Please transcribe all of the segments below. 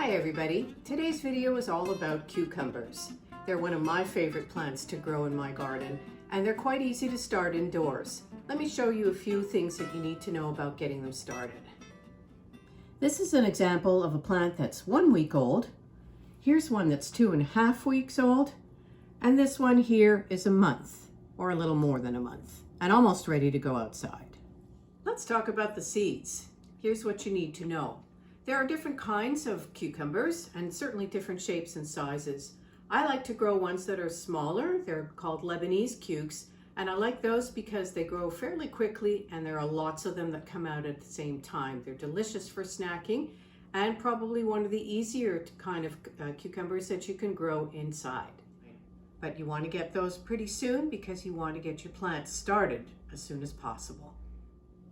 Hi everybody, today's video is all about cucumbers. They're one of my favorite plants to grow in my garden, and they're quite easy to start indoors. Let me show you a few things that you need to know about getting them started. This is an example of a plant that's 1 week old. Here's one that's 2.5 weeks old, and this one here is a month, or a little more than a month, and almost ready to go outside. Let's talk about the seeds. Here's what you need to know. There are different kinds of cucumbers and certainly different shapes and sizes. I like to grow ones that are smaller. They're called Lebanese cukes, and I like those because they grow fairly quickly and there are lots of them that come out at the same time. They're delicious for snacking and probably one of the easier kind of cucumbers that you can grow inside. But you want to get those pretty soon because you want to get your plants started as soon as possible.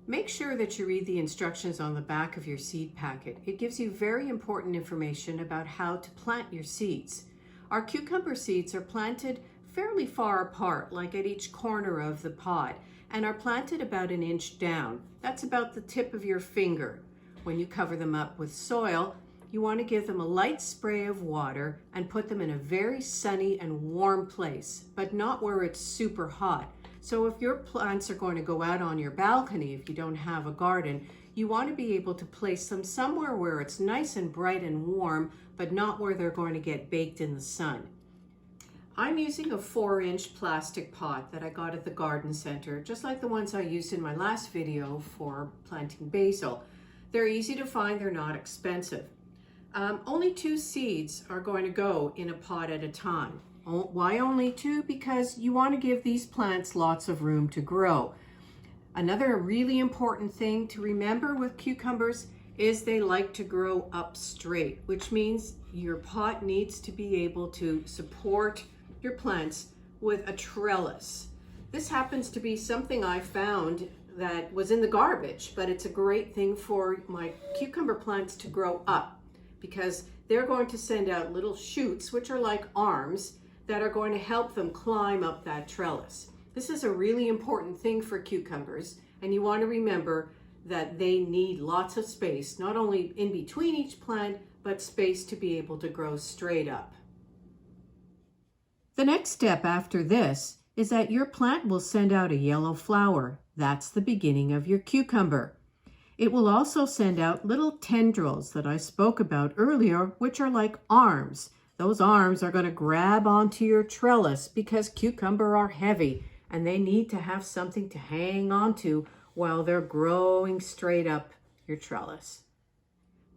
Make sure that you read the instructions on the back of your seed packet. It gives you very important information about how to plant your seeds. Our cucumber seeds are planted fairly far apart, like at each corner of the pod, and are planted about 1 inch down. That's about the tip of your finger. When you cover them up with soil, you want to give them a light spray of water and put them in a very sunny and warm place, but not where it's super hot. So if your plants are going to go out on your balcony, if you don't have a garden, you want to be able to place them somewhere where it's nice and bright and warm, but not where they're going to get baked in the sun. I'm using a 4-inch plastic pot that I got at the garden center, just like the ones I used in my last video for planting basil. They're easy to find, they're not expensive. Only 2 seeds are going to go in a pot at a time. Why only 2? Because you want to give these plants lots of room to grow. Another really important thing to remember with cucumbers is they like to grow up straight, which means your pot needs to be able to support your plants with a trellis. This happens to be something I found that was in the garbage, but it's a great thing for my cucumber plants to grow up because they're going to send out little shoots, which are like arms, that are going to help them climb up that trellis. This is a really important thing for cucumbers, and you want to remember that they need lots of space, not only in between each plant, but space to be able to grow straight up. The next step after this is that your plant will send out a yellow flower. That's the beginning of your cucumber. It will also send out little tendrils that I spoke about earlier, which are like arms. Those arms are going to grab onto your trellis because cucumber are heavy and they need to have something to hang onto while they're growing straight up your trellis.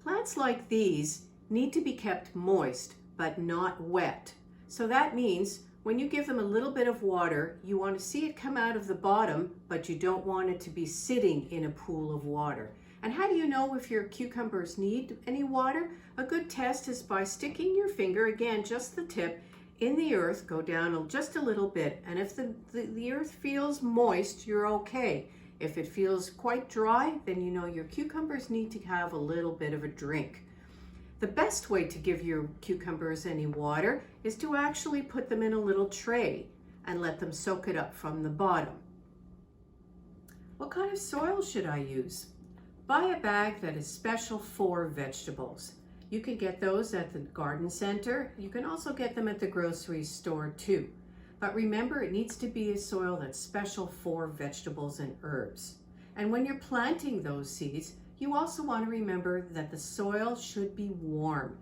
Plants like these need to be kept moist but not wet. So that means when you give them a little bit of water, you want to see it come out of the bottom, but you don't want it to be sitting in a pool of water. And how do you know if your cucumbers need any water? A good test is by sticking your finger, again, just the tip, in the earth, go down just a little bit. And if the earth feels moist, you're okay. If it feels quite dry, then you know your cucumbers need to have a little bit of a drink. The best way to give your cucumbers any water is to actually put them in a little tray and let them soak it up from the bottom. What kind of soil should I use? Buy a bag that is special for vegetables. You can get those at the garden center. You can also get them at the grocery store too. But remember, it needs to be a soil that's special for vegetables and herbs. And when you're planting those seeds, you also want to remember that the soil should be warm.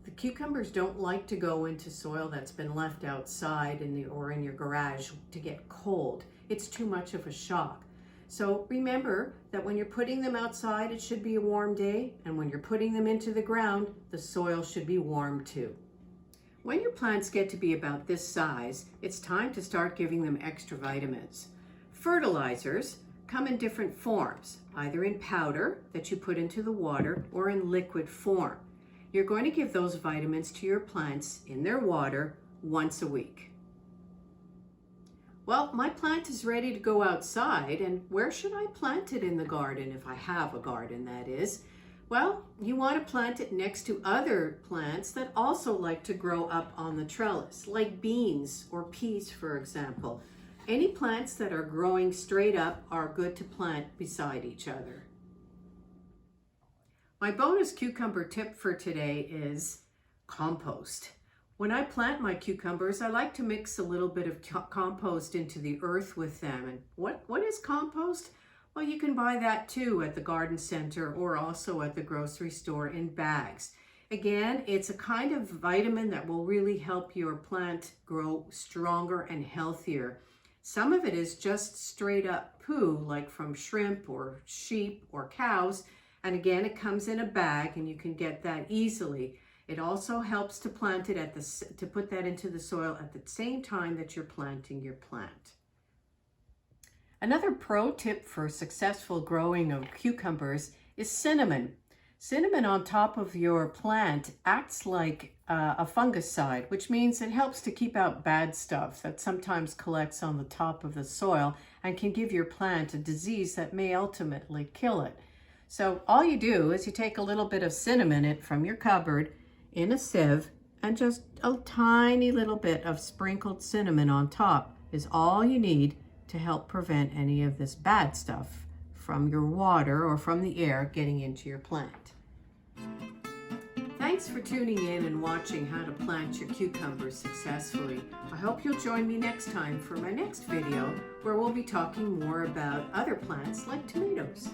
The cucumbers don't like to go into soil that's been left outside or in your garage to get cold. It's too much of a shock. So remember that when you're putting them outside, it should be a warm day, and when you're putting them into the ground, the soil should be warm too. When your plants get to be about this size, it's time to start giving them extra vitamins. Fertilizers come in different forms, either in powder that you put into the water or in liquid form. You're going to give those vitamins to your plants in their water once a week. Well, my plant is ready to go outside, and where should I plant it in the garden, if I have a garden, that is? Well, you want to plant it next to other plants that also like to grow up on the trellis, like beans or peas, for example. Any plants that are growing straight up are good to plant beside each other. My bonus cucumber tip for today is compost. When I plant my cucumbers, I like to mix a little bit of compost into the earth with them. And what is compost? Well, you can buy that too at the garden center or also at the grocery store in bags. Again, it's a kind of vitamin that will really help your plant grow stronger and healthier. Some of it is just straight up poo, like from shrimp or sheep or cows. And again, it comes in a bag and you can get that easily. It also helps to plant it to put that into the soil at the same time that you're planting your plant. Another pro tip for successful growing of cucumbers is cinnamon. Cinnamon on top of your plant acts like a fungicide, which means it helps to keep out bad stuff that sometimes collects on the top of the soil and can give your plant a disease that may ultimately kill it. So all you do is you take a little bit of cinnamon from your cupboard in a sieve, and just a tiny little bit of sprinkled cinnamon on top is all you need to help prevent any of this bad stuff from your water or from the air getting into your plant. Thanks for tuning in and watching how to plant your cucumbers successfully. I hope you'll join me next time for my next video, where we'll be talking more about other plants like tomatoes.